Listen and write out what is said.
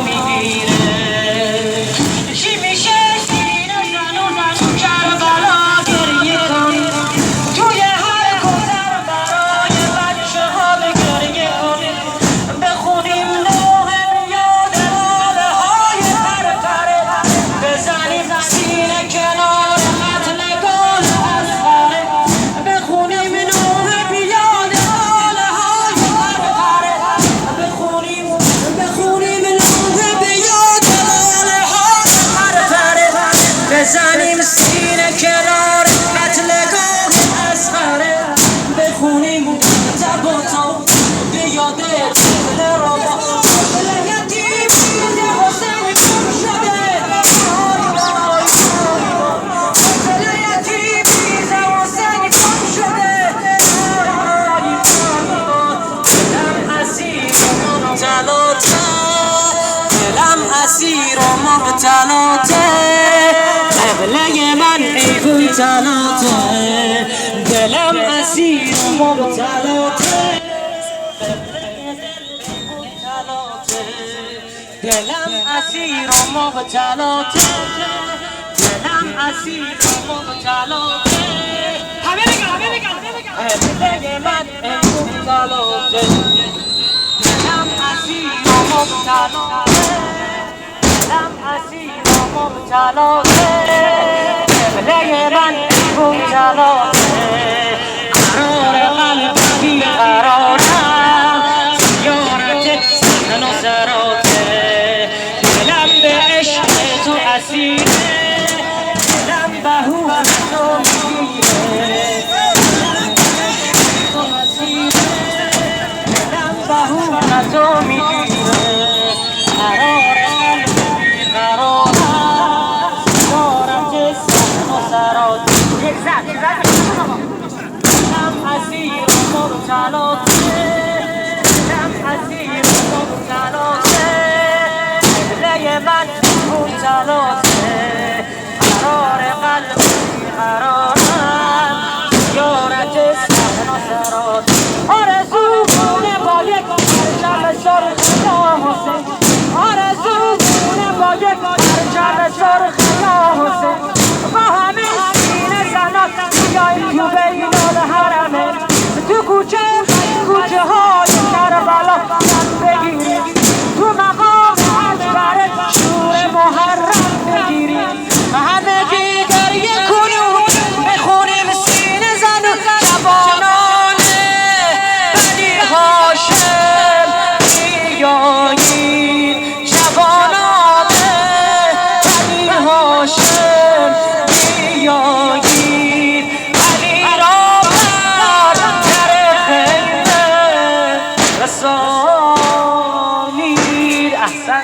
میگیره چی میشه سینه زنو کربلا گریه کنی توی هر گذر برای بچه ها گریه کنی بخونیم نوح یاد حاله های پرپره بزنیم سینه کنار قتل گل اصغره بخونیم نوح یاد حاله های پرپره بخونیم نوح یاد حاله های پرپره بزنیم سینه کنار قتل گل اصغره بخونیم تب و تو به یاد طفل ربا طفل یتیم دیده حسین گم شده طفل یتیم دیده حسین گم شده دلم اسیر و مبتلاته دلم اسیر و مبتلاته قبله من ایگون تلاته دلم اسیر و مبتلاته دلم اسیر و مبتلاته دلم اسیر و مبتلاته همه بگم قبله من ایگون تلاته دلم اسیر و مبتلاته دلم اسیر و مبتلاته قبله من ایگون تلاته قرار قلب بی قرارم زیارت سخن و سراته دلم به عشق تو اسیره دلم بهور تو میگیره دلم بهور تو میگیره قرار قلب بی قرارم زیارت سخن و سراته دلم اسیر و مبتلاته دلم اسیر و مبتلاته قبله من مبتلاته قرار قلب بیقرارم زیارت سخن و سراته آرزومونه با یک پرچم سرخ یا حسین آرزومونه با یک پرچم سرخ یا حسین با همه سینه زنان بیاییم تو بین الحرمین تو کوچه های کربلا بگیریم تو مقام اکبر شور محرم بگیریم همگی گریه کنیم بخونیم سینه زن جوانانه بنی هاشم بیایید جوانانه بنی هاشم بیایید علی را بر در خیمه رسانید احسن